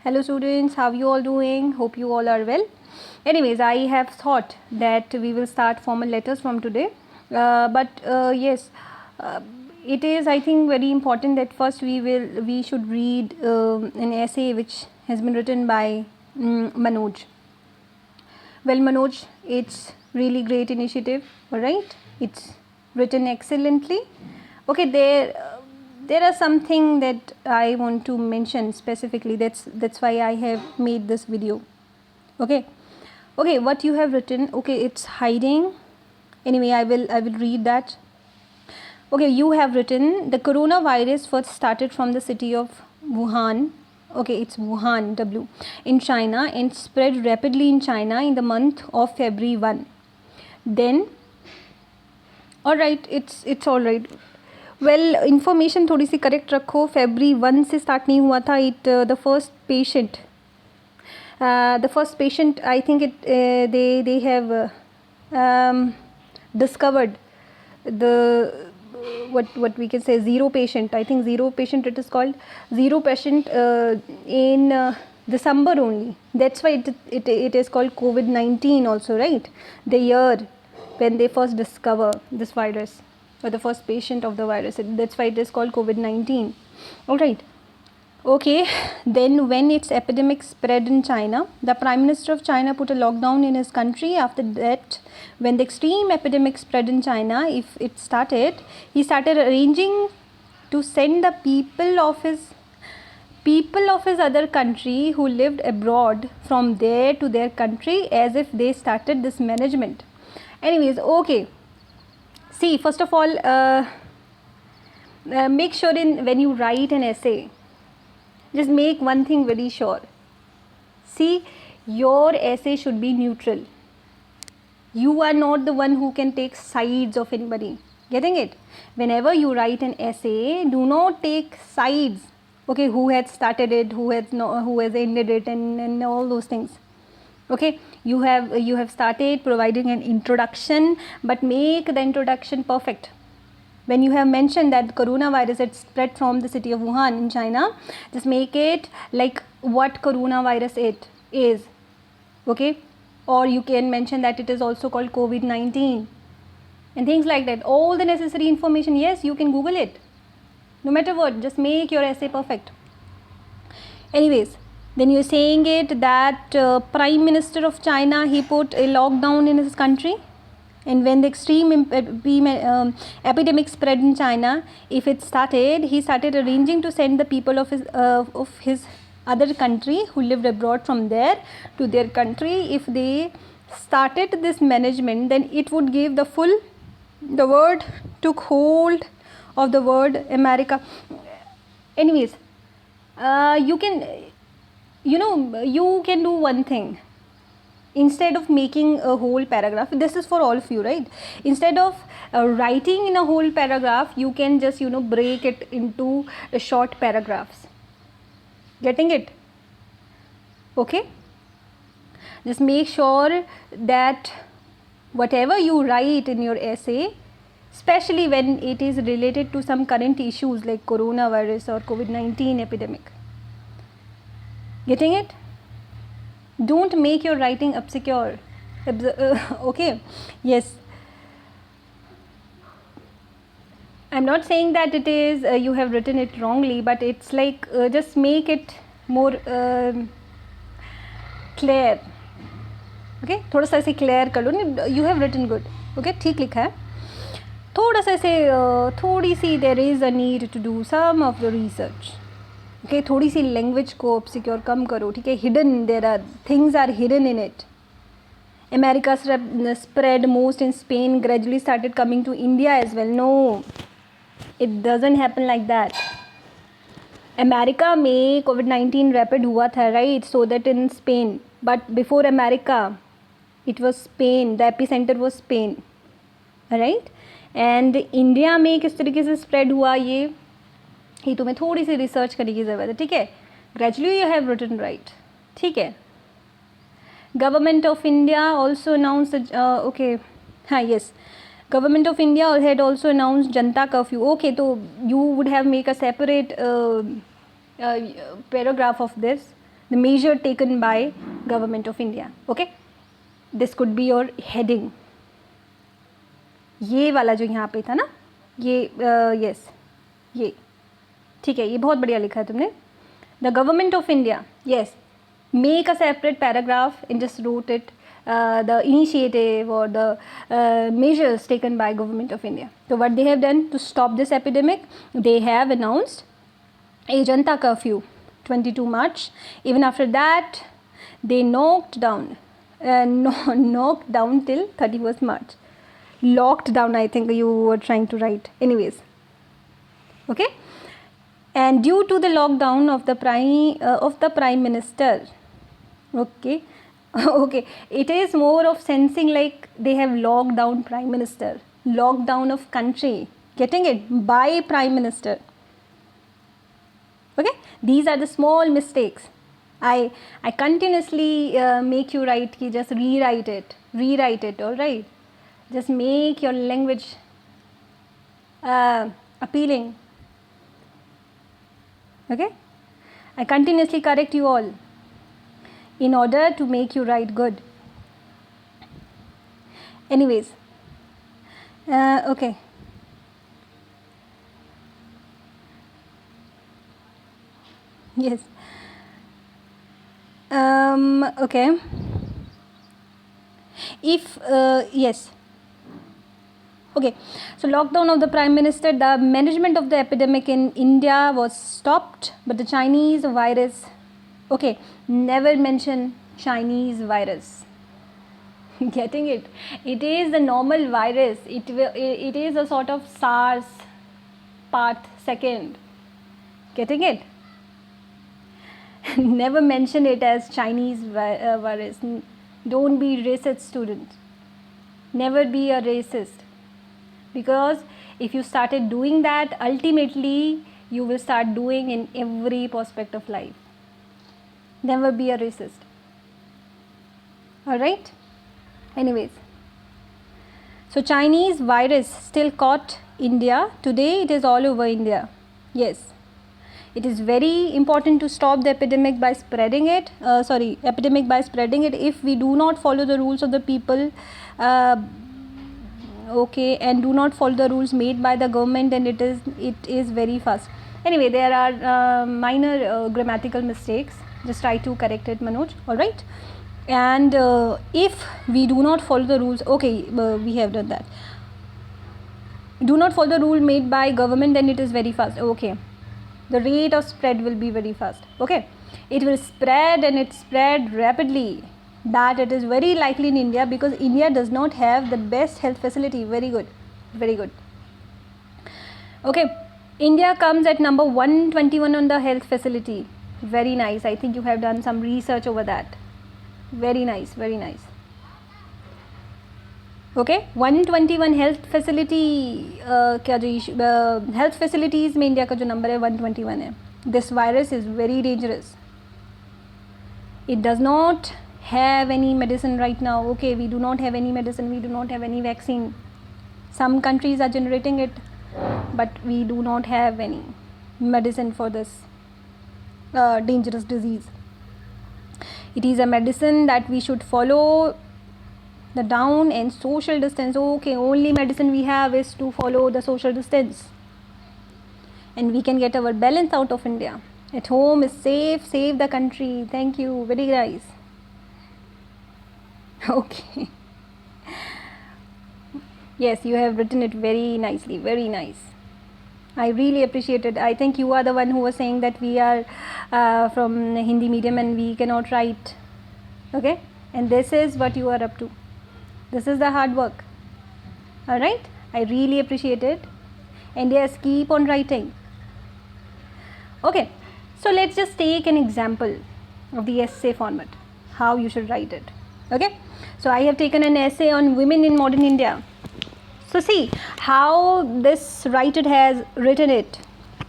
Hello students, how you all doing? Hope you all are well. Anyways, I have thought that we will start formal letters from today. Yes, uh, it is I think very important that first we should read an essay which has been written by Manoj. Well, Manoj, it's really great initiative. All right, it's written excellently. Okay, there are something that I want to mention specifically. That's why I have made this video. Okay, okay, what you have written. Okay, it's hiding. Anyway, I will read that. Okay, you have written the coronavirus first started from the city of Wuhan. Okay, it's Wuhan, W, in China and spread rapidly in China in the month of February 1. Then, alright, it's alright. Well, information थोड़ी सी correct रखो. February 1 से start नहीं हुआ था. The first patient. The first patient, I think they have discovered the what we can say zero patient. I think zero patient, it is called zero patient in December only. That's why it is called COVID-19 also, right? The year when they first discover this virus or the first patient of the virus. That's why it is called COVID-19. All right. Okay, then when its epidemic spread in China, the Prime Minister of China put a lockdown in his country. After that, when the extreme epidemic spread in China, if it started, he started arranging to send the people of his other country who lived abroad from there to their country as if they started this management. Anyways, okay. See, first of all, make sure when you write an essay, just make one thing very sure. See, your essay should be neutral. You are not the one who can take sides of anybody. Getting it? Whenever you write an essay, do not take sides. Okay, who had started it, who has ended it, and all those things. Okay, you have started providing an introduction, but make the introduction perfect. When you have mentioned that coronavirus had spread from the city of Wuhan in China, just make it like what coronavirus it is. Okay, or you can mention that it is also called COVID-19 and things like that. All the necessary information, yes, you can Google it. No matter what, just make your essay perfect. Anyways, then you're saying it that Prime Minister of China, he put a lockdown in his country. And when the extreme epidemic spread in China, if it started, he started arranging to send the people of his other country who lived abroad from there to their country. If they started this management, then it would give the word took hold of the word America. Anyways, you can do one thing. Instead of making a whole paragraph, this is for all of you, right? Instead of writing in a whole paragraph, you can just break it into short paragraphs. Getting it? Okay, just make sure that whatever you write in your essay, especially when it is related to some current issues like coronavirus or COVID-19 epidemic. Getting it? Don't make your writing obscure. Okay, yes, I'm not saying that it is you have written it wrongly, but it's like just make it more clear. Okay, थोड़ा सा ऐसे clear कर लो. You have written good. Okay, ठीक लिखा है. थोड़ा सा ऐसे थोड़ी सी there is a need to do some of the research. Okay, थोड़ी सी लैंग्वेज को obscure कम करो. ठीक है, hidden, there are things are hidden in it. America spread most in Spain, gradually started coming to India as well. No, it doesn't happen like that. America में COVID-19 rapid हुआ था, right? So that in Spain, but before America, it was Spain. The epicenter was Spain, right? And India में किस तरीके से spread हुआ ये तुम्हें थोड़ी सी रिसर्च करने की ज़रूरत है. ठीक है, gradually you have written right. ठीक है, government of India also announce okay, हाँ yes, government of India had also announce Janata curfew. Okay, तो you would have make a separate paragraph of this the measure taken by government of India. Okay, this could be your heading. ये वाला जो यहाँ पे था ना, ये yes, ये ठीक है, ये बहुत बढ़िया लिखा है तुमने. The government of India, yes, make a separate paragraph and just wrote it. The initiative or the measures taken by government of India. So what they have done to stop this epidemic, they have announced a Janta curfew 22 March. Even after that, they knocked down till 31st March. Locked down, I think you were trying to write. Anyways, okay. And due to the lockdown of the prime minister, okay. Okay, it is more of sensing like they have locked down prime minister, lockdown of country, getting it, by prime minister. Okay, these are the small mistakes. I continuously make you write, just rewrite it, all right. Just make your language appealing. Okay, I continuously correct you all in order to make you write good. Anyways, okay. Yes. Okay. If yes. Okay, so lockdown of the prime minister, the management of the epidemic in India was stopped, but the Chinese virus, okay, never mention Chinese virus. Getting it? It is the normal virus. It is a sort of SARS part second. Getting it? Never mention it as Chinese virus. Don't be racist, students. Never be a racist. Because if you started doing that, ultimately you will start doing in every aspect of life. Never be a racist. Alright? Anyways. So Chinese virus still caught India. Today it is all over India. Yes. It is very important to stop the epidemic by spreading it. If we do not follow the rules of the people, okay, and do not follow the rules made by the government, and it is very fast. Anyway, there are minor grammatical mistakes. Just try to correct it, Manoj. All right. And if we do not follow the rules, okay, we have done that. Do not follow the rule made by government, then it is very fast. Okay, the rate of spread will be very fast. Okay, it will spread, and it spread rapidly. That it is very likely in India, because India does not have the best health facility. Very good, very good. Okay, India comes at number 121 on the health facility. Very nice. I think you have done some research over that. Very nice, very nice. Okay, 121 health facility. Health facilities में India का जो number है 121 है. This virus is very dangerous. It does not have any medicine right now. Okay, we do not have any medicine, we do not have any vaccine. Some countries are generating it, but we do not have any medicine for this dangerous disease. It is a medicine that we should follow the down and social distance. Okay, only medicine we have is to follow the social distance, and we can get our balance out of India. At home is safe, save the country. Thank you, very nice. Okay. Yes, you have written it very nicely, very nice. I really appreciate it. I think you are the one who was saying that we are from Hindi medium and we cannot write. Okay, and this is what you are up to. This is the hard work. Alright, I really appreciate it. And yes, keep on writing. Okay, so let's just take an example of the essay format, how you should write it. Okay, so I have taken an essay on women in modern India. So see how this writer has written it.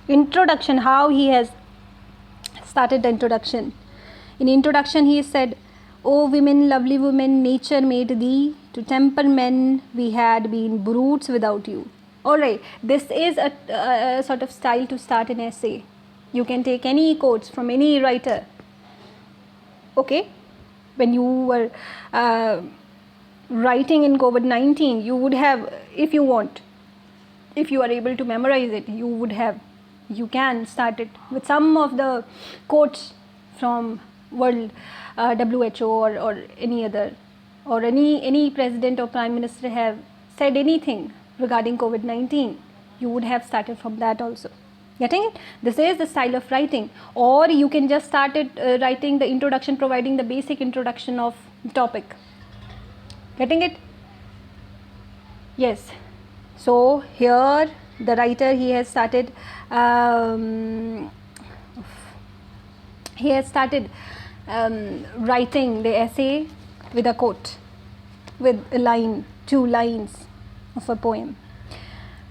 Introduction, how he has started the introduction. In introduction he said, "O women, lovely women, nature made thee, to temper men we had been brutes without you." Alright, this is a sort of style to start an essay. You can take any quotes from any writer. Okay, when you were writing in COVID-19, you would have, if you want, if you are able to memorize it, you can start it with some of the quotes from world WHO or any other, or any president or prime minister have said anything regarding COVID-19, you would have started from that also. Getting it? This is the style of writing. Or you can just start it writing the introduction, providing the basic introduction of the topic. Getting it? Yes. So here the writer, he has started writing the essay with a quote, with a line, 2 lines of a poem.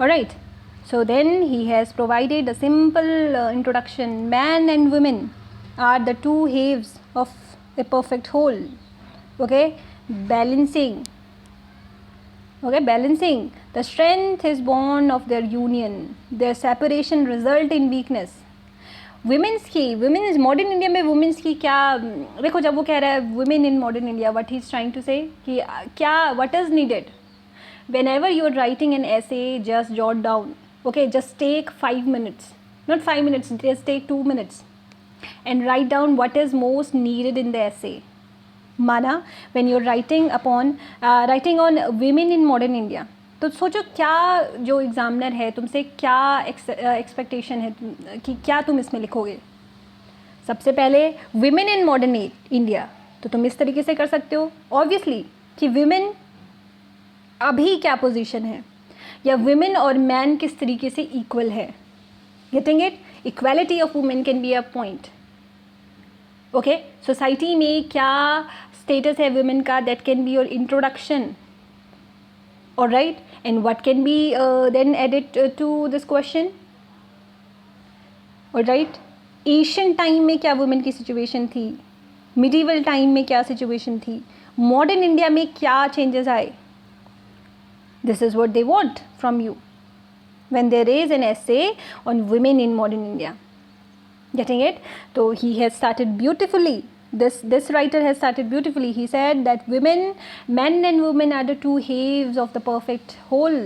Alright, so then he has provided a simple introduction. Man and women are the two halves of a perfect whole. Okay, balancing. Okay, balancing. The strength is born of their union. Their separation result in weakness. Women's modern India में women's की क्या, देखो जब वो कह रहा है women in modern India, what he is trying to say कि क्या, what is needed. Whenever you are writing an essay, just jot down. Okay, just take 5 minutes, not 5 minutes, just take 2 minutes, and write down what is most needed in the essay. माना when you are writing on women in modern India, तो सोचो क्या जो examiner है तुमसे क्या expectation है कि क्या तुम इसमें लिखोगे. सबसे पहले women in modern India, तो तुम इस तरीके से कर सकते हो ऑब्वियसली कि women अभी क्या पोजीशन है, या women और man किस तरीके से इक्वल है. Getting it? Equality of women can be a point. Okay, society में क्या स्टेटस है वुमेन का, that can be your introduction. Alright, and what can be then added to this question. Alright, Asian time में क्या women की situation थी, medieval time में क्या सिचुएशन थी, मॉडर्न इंडिया में क्या चेंजेस आए. This is what they want from you when there is an essay on women in modern India. Getting it? So he has started beautifully. This writer has started beautifully. He said that men and women are the two halves of the perfect whole.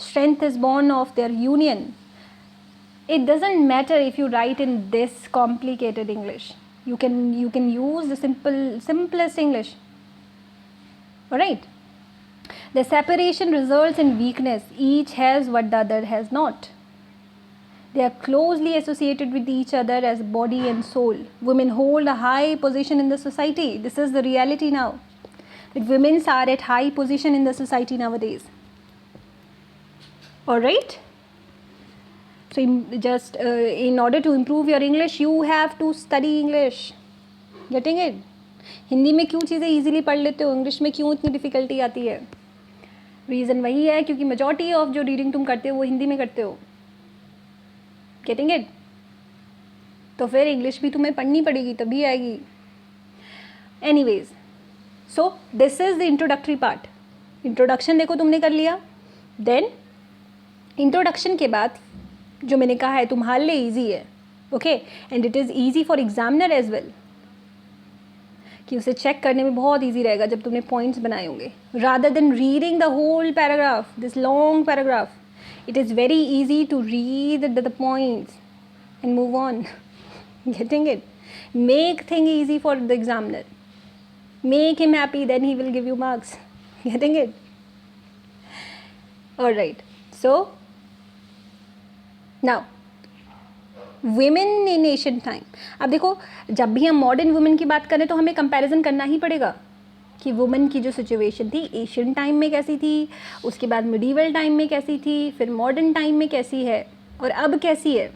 Strength is born of their union. It doesn't matter if you write in this complicated English. You can use the simplest English. All right. The separation results in weakness. Each has what the other has not. They are closely associated with each other as body and soul. Women hold a high position in the society. This is the reality now. That women are at high position in the society nowadays. Alright? So in order to improve your English, you have to study English. Getting it? Hindi में क्यों चीज़ें easily पढ़ लेते हो, English में क्यों इतनी difficulty आती है. रीज़न वही है क्योंकि मेजॉरिटी ऑफ जो रीडिंग तुम करते हो वो हिंदी में करते हो. Getting it? तो फिर इंग्लिश भी तुम्हें पढ़नी पड़ेगी तभी आएगी. Anyways, so this is the introductory part. Introduction देखो तुमने कर लिया. देन इंट्रोडक्शन के बाद जो मैंने कहा है तुम्हारे लिए ईजी है. Okay, and it is easy for examiner as well, कि उसे चेक करने में बहुत इजी रहेगा जब तुमने पॉइंट्स बनाए होंगे. Rather than reading the whole paragraph, this long paragraph, it is very easy to read the points and move on. Getting it? Make thing easy for the examiner, make him happy, then he will give you marks. Getting it? Alright, so now women in Asian time. अब देखो, जब भी हम modern women की बात करें तो हमें कंपैरिजन करना ही पड़ेगा कि वुमेन की जो सिचुएशन थी एशियन टाइम में कैसी थी, उसके बाद मिडीवल टाइम में कैसी थी, फिर मॉडर्न टाइम में कैसी है और अब कैसी है.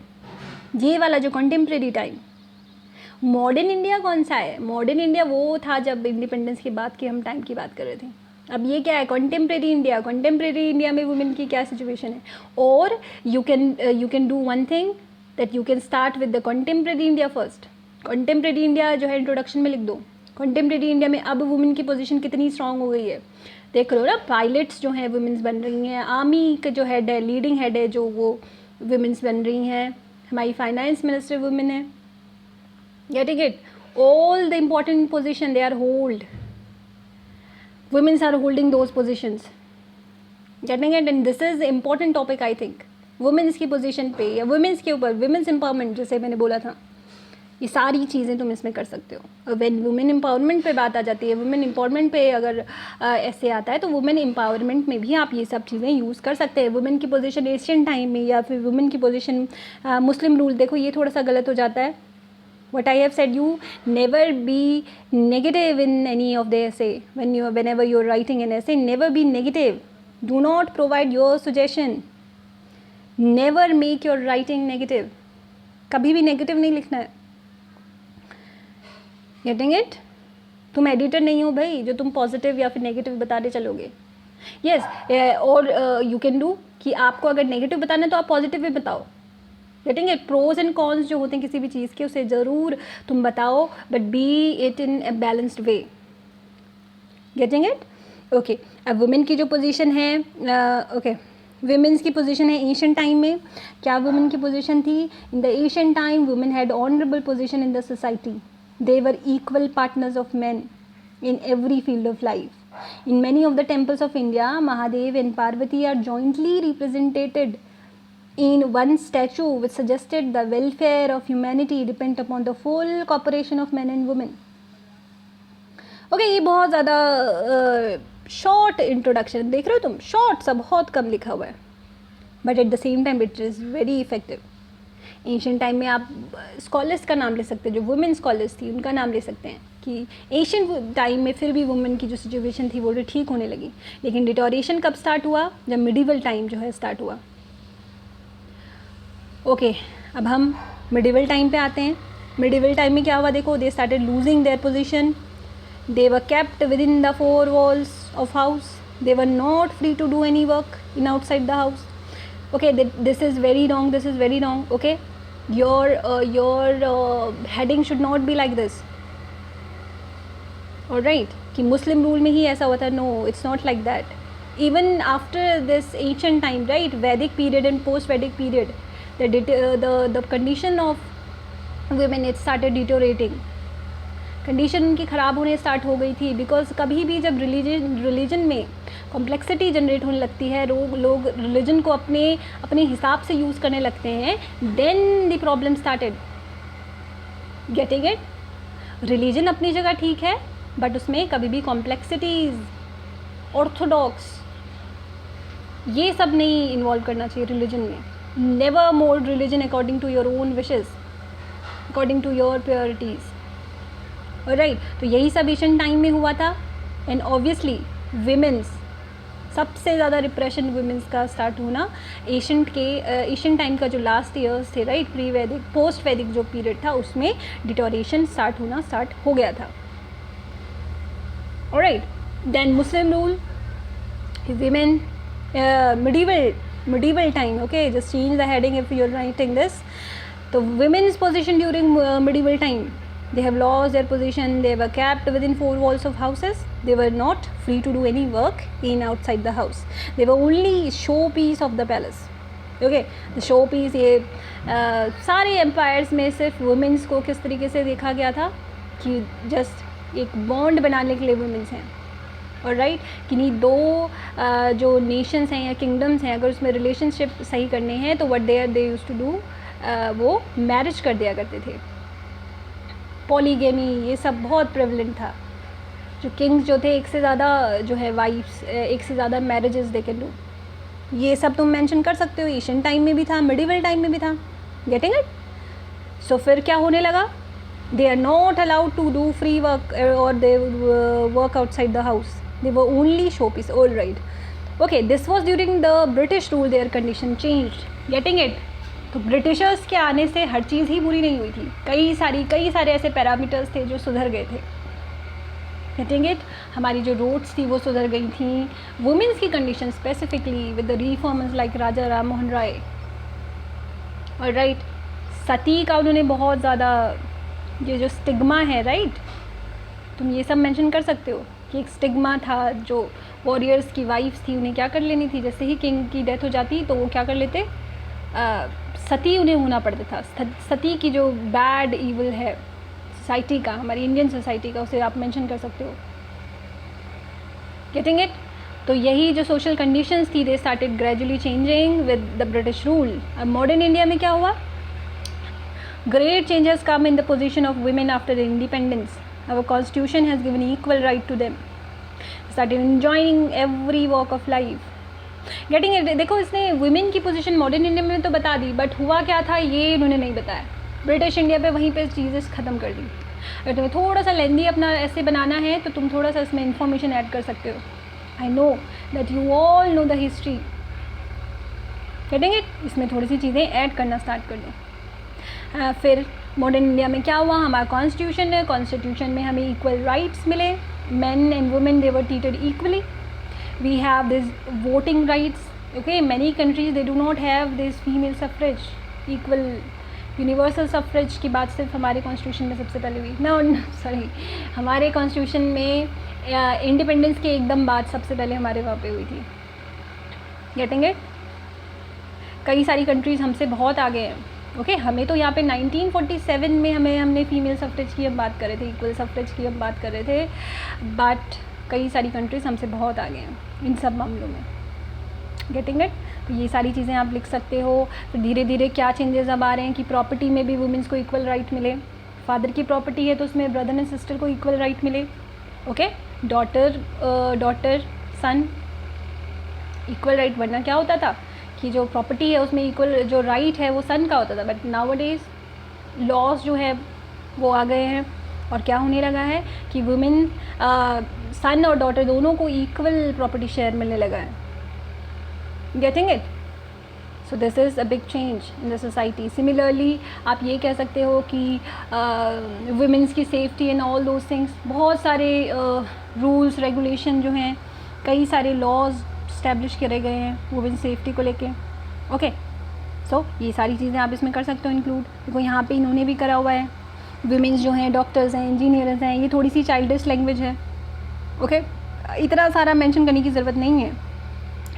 ये वाला जो कंटेम्प्रेरी टाइम. मॉडर्न इंडिया कौन सा है? मॉडर्न इंडिया वो था जब इंडिपेंडेंस के बाद के हम टाइम की बात कर रहे थे. अब ये क्या है? Contemporary India. कंटेम्प्रेरी इंडिया में वुमेन की क्या सिचुएशन है. और you can do one thing, that you can start with the contemporary India first. contemporary India जो है इंट्रोडक्शन में लिख दो. contemporary India में अब वुमेन की पोजीशन कितनी स्ट्रांग हो गई है देख लो ना. पायलट्स जो हैं वुमेन्स बन रही हैं, आर्मी का जो हेड है, लीडिंग हेड है जो, वो वुमेन्स बन रही हैं. हमारी फाइनेंस मिनिस्टर वुमेन है. Getting it? all the important position they are hold. Women are holding those positions. Getting it? And this is important topic I think. Women's की पोजीशन पे या वुमेंस के ऊपर वुमेंस एम्पावरमेंट जैसे मैंने बोला था, ये सारी चीज़ें तुम इसमें कर सकते हो. व्हेन वुमेन एम्पावरमेंट पे बात आ जाती है, वुमेन एम्पावरमेंट पे अगर ऐसे आता है तो वुमेन एम्पावरमेंट में भी आप ये सब चीज़ें यूज़ कर सकते हैं. वुमेन की पोजीशन एशियन टाइम में या फिर वुमेन की पोजीशन मुस्लिम रूल, देखो ये थोड़ा सा गलत हो जाता है. What I have said, you never be negative in any of the essay. Whenever you're writing an essay, never be negative. Do not provide your suggestion. Never make your writing negative. कभी भी negative नहीं लिखना है. Getting it? तुम editor नहीं हो भाई जो तुम पॉजिटिव या फिर नेगेटिव बताने चलोगे. Yes, और you can do कि आपको अगर नेगेटिव बताना है तो आप पॉजिटिव भी बताओ. Getting it? Pros and cons जो होते हैं किसी भी चीज़ के उसे ज़रूर तुम बताओ, but B it in a balanced way. Getting it? Okay. अब वुमेन की जो पोजीशन है, ओके, वुमेन्स की पोजीशन है एशियन टाइम में. क्या वुमेन की पोजीशन थी? In the Asian time women had honourable position in the society. They were equal partners of man in every field of life. In many of the temples of India, Mahadev and Parvati are jointly represented in one statue, which suggested the welfare of humanity depend upon the full cooperation of men and women. Okay, ये बहुत ज़्यादा short introduction देख रहे हो तुम, short सा बहुत कम लिखा हुआ है, but at the same time it is very effective. Asian time में आप स्कॉलर्स का नाम ले सकते हैं, जो वुमेन स्कॉलर्स थी उनका नाम ले सकते हैं कि एशियन टाइम में फिर भी वुमेन की जो सिचुएशन थी वो ठीक होने लगी. लेकिन डिटोरेशन कब स्टार्ट हुआ? जब मिडिवल टाइम जो है स्टार्ट हुआ. ओके, अब हम मिडिवल टाइम पे आते हैं. मिडिवल टाइम में क्या हुआ देखो, they started losing their position. They were kept within the four walls of house. They were not free to do any work in outside the house. Okay, this is very wrong, this is very wrong. Okay, your heading should not be like this. All right, कि Muslim rule में ही ऐसा हुआ था. No, it's not like that. Even after this ancient time, right, Vedic period and post-Vedic period, the condition of women, it started deteriorating. Condition उनकी ख़राब होने start हो गई थी. बिकॉज कभी भी जब रिलीजन में कॉम्प्लेक्सिटी जनरेट होने लगती है, लोग रिलीजन को अपने हिसाब से यूज़ करने लगते हैं, then the problem started. Getting it? Religion अपनी जगह ठीक है, बट उसमें कभी भी कॉम्प्लेक्सिटीज़, ऑर्थोडॉक्स, ये सब नहीं इन्वॉल्व करना चाहिए रिलीजन में. Never mould religion according to your own wishes, according to your priorities. Right, तो यही सब एशियन टाइम में हुआ था. एंड ऑब्वियसली विमेंस, सबसे ज़्यादा रिप्रेशन वुमेंस का स्टार्ट होना एशियन टाइम का जो लास्ट ईयर्स थे, राइट, प्री वैदिक पोस्ट वैदिक जो पीरियड था उसमें डिटोरेशन स्टार्ट हो गया था. Alright, then Muslim rule, women, medieval time. Okay, just change the heading if you're writing this. So women's position during medieval time, they have lost their position. They were kept within four walls of houses. They were not free to do any work in outside the house. They were only showpiece of the palace. Okay, the showpiece, ये सारे empires में सिर्फ women's को किस तरीके से देखा गया था कि जस्ट एक बॉन्ड बनाने के लिए वुमेंस हैं. और राइट, किन्हीं दो जो नेशंस हैं या किंगडम्स हैं, अगर उसमें रिलेशनशिप सही करने हैं तो what they used to do, वो मैरिज कर दिया करते थे. पॉलीगेमी, ये सब बहुत प्रेवलेंट था. जो किंग्स जो थे, एक से ज़्यादा जो है वाइफ्स, एक से ज़्यादा मैरिजेस दे कैन डू. ये सब तुम मेंशन कर सकते हो. एशियन टाइम में भी था, मिडिवल टाइम में भी था. Getting it? सो फिर क्या होने लगा? They are not allowed to do free work और they work outside the house. They were only showpiece. All right. Okay, this was during the British rule. Their condition changed. Getting it? तो Britishers के आने से हर चीज़ ही बुरी नहीं हुई थी. कई सारे ऐसे पैरामीटर्स थे जो सुधर गए थे. Getting it? हमारी जो रोड्स थी वो सुधर गई थी. वुमेन्स की condition specifically with the reformers like Raja Ram Mohan Roy. और राइट, सती का उन्होंने बहुत ज़्यादा, ये जो स्टिग्मा है, राइट, तुम ये सब मेंशन कर सकते हो कि एक स्टिग्मा था. जो वॉरियर्स की वाइफ्स थी उन्हें क्या कर लेनी थी, जैसे ही किंग की डेथ हो जाती तो वो क्या कर लेते, सती उन्हें होना पड़ता था. सती की जो बैड इविल है सोसाइटी का, हमारी इंडियन सोसाइटी का, उसे आप मेंशन कर सकते हो। Getting it? तो यही जो सोशल कंडीशंस थी, they started gradually changing with the British rule. अब मॉडर्न इंडिया में क्या हुआ? Great changes come in the position of women after independence. Our constitution has given equal right to them, started enjoying every walk of life. Getting it? देखो, इसने women की position modern India में तो बता दी, but हुआ क्या था ये इन्होंने नहीं बताया। ब्रिटिश इंडिया पे वहीं पे चीज़ें ख़त्म कर दी। अगर तुम्हें थोड़ा सा लेंदी अपना ऐसे बनाना है तो तुम थोड़ा सा इसमें इंफॉर्मेशन ऐड कर सकते हो। I know that you all know the history. Getting it? इसमें थोड़ी सी चीज़ें ऐड करना स्टार्ट कर दो। फिर मॉडर्न इंडिया में क्या हुआ? हमारा कॉन्स्टिट्यूशन है, कॉन्स्टिट्यूशन में हमें इक्वल राइट्स मिले। men and women, they were treated equally. We have this voting rights. Okay, many countries they do not have this female suffrage, equal universal suffrage की बात सिर्फ हमारे कॉन्स्टिट्यूशन में सबसे पहले हुई। नो सॉरी, हमारे कॉन्स्टिट्यूशन में इंडिपेंडेंस के एकदम बाद सबसे पहले हमारे वहाँ पे हुई थी। Getting it? कई सारी कंट्रीज़ हमसे बहुत आगे हैं। ओके, हमें तो यहाँ पे 1947 में हमने फीमेल सफरेज की हम बात कर रहे थे, इक्वल सफरेज की हम बात कर रहे थे, बट कई सारी कंट्रीज़ हमसे बहुत आगे हैं इन सब मामलों में। Getting it? तो ये सारी चीज़ें आप लिख सकते हो। फिर धीरे धीरे क्या चेंजेस अब आ रहे हैं कि प्रॉपर्टी में भी वुमेंस को इक्वल राइट मिले। फादर की प्रॉपर्टी है तो उसमें ब्रदर एंड सिस्टर को इक्वल राइट मिले। ओके, डॉटर सन इक्वल राइट। वरना क्या होता था कि जो प्रॉपर्टी है उसमें इक्वल जो राइट है वो सन का होता था, बट नाउअडेज लॉज जो है वो आ गए हैं और क्या होने लगा है कि वुमेन सन और डॉटर दोनों को इक्वल प्रॉपर्टी शेयर मिलने लगा है। Getting it? So this is a big change in the society. Similarly आप ये कह सकते हो कि वुमेन्स की safety and all those things, बहुत सारे रूल्स रेगुलेशन जो हैं, कई सारे लॉज इस्टेब्लिश करे गए हैं वुमेन सेफ्टी को लेके। ओके, सो ये सारी चीज़ें आप इसमें कर सकते हो इंक्लूड। देखो यहाँ पे इन्होंने भी करा हुआ है, वुमेन्स जो हैं डॉक्टर्स हैं, इंजीनियर्स हैं। ये थोड़ी सी चाइल्डिश लैंग्वेज है। ओके, इतना सारा मेंशन करने की ज़रूरत नहीं है।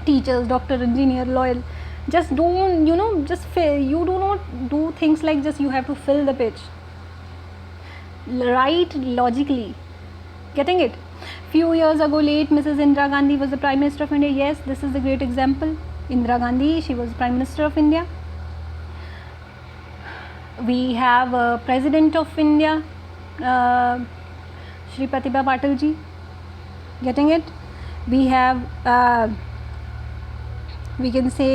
Teachers, doctor, engineer, lawyer, just don't, you know, just fill, you do not do things like just you have to fill the page. Write logically. Getting it? Few years ago late, Mrs. Indira Gandhi was the Prime Minister of India. Yes, this is a great example. Indira Gandhi, she was Prime Minister of India. We have a President of India, Shri Pratibha Patil ji. Getting it? We have, we can say,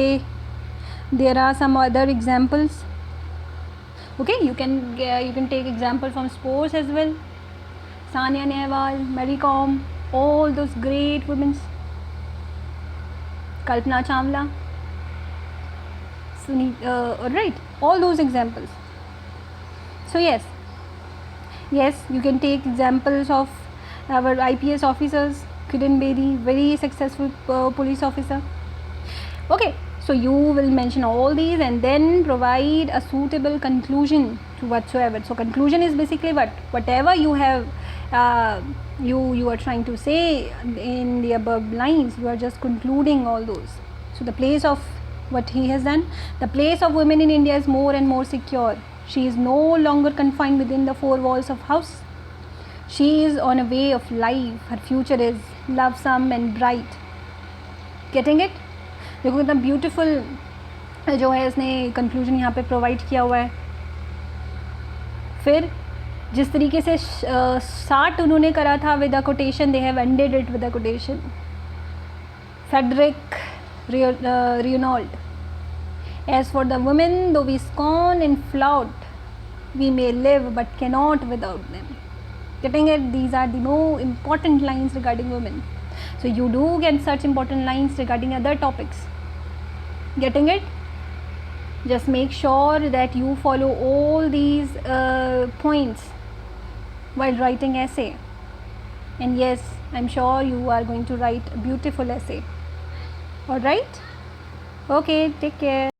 there are some other examples. Okay, you can take example from sports as well. Sania Nehwal, Mary Kom, all those great women. Kalpana Chawla. Right, all those examples. So yes, you can take examples of our IPS officers. Kiran Bedi, very successful police officer. Okay. So you will mention all these and then provide a suitable conclusion to whatsoever. So conclusion is basically whatever you have, you are trying to say in the above lines, you are just concluding all those. So the place of what he has done, the place of women in India is more and more secure. She is no longer confined within the four walls of house. She is on a way of life. Her future is lovesome and bright. Getting it? देखो कितना beautiful जो है इसने conclusion यहाँ पे provide किया हुआ है। फिर जिस तरीके से स्टार्ट उन्होंने करा था with a quotation, they have ended it with a quotation. Frederick Reynolds, as for the women though we scorn and flout, we may live but cannot without them. Getting it? These are the more important lines regarding women. So you do get such important lines regarding other topics. Getting it? Just make sure that you follow all these points while writing essay. And yes, I'm sure you are going to write a beautiful essay. Alright? Okay, take care.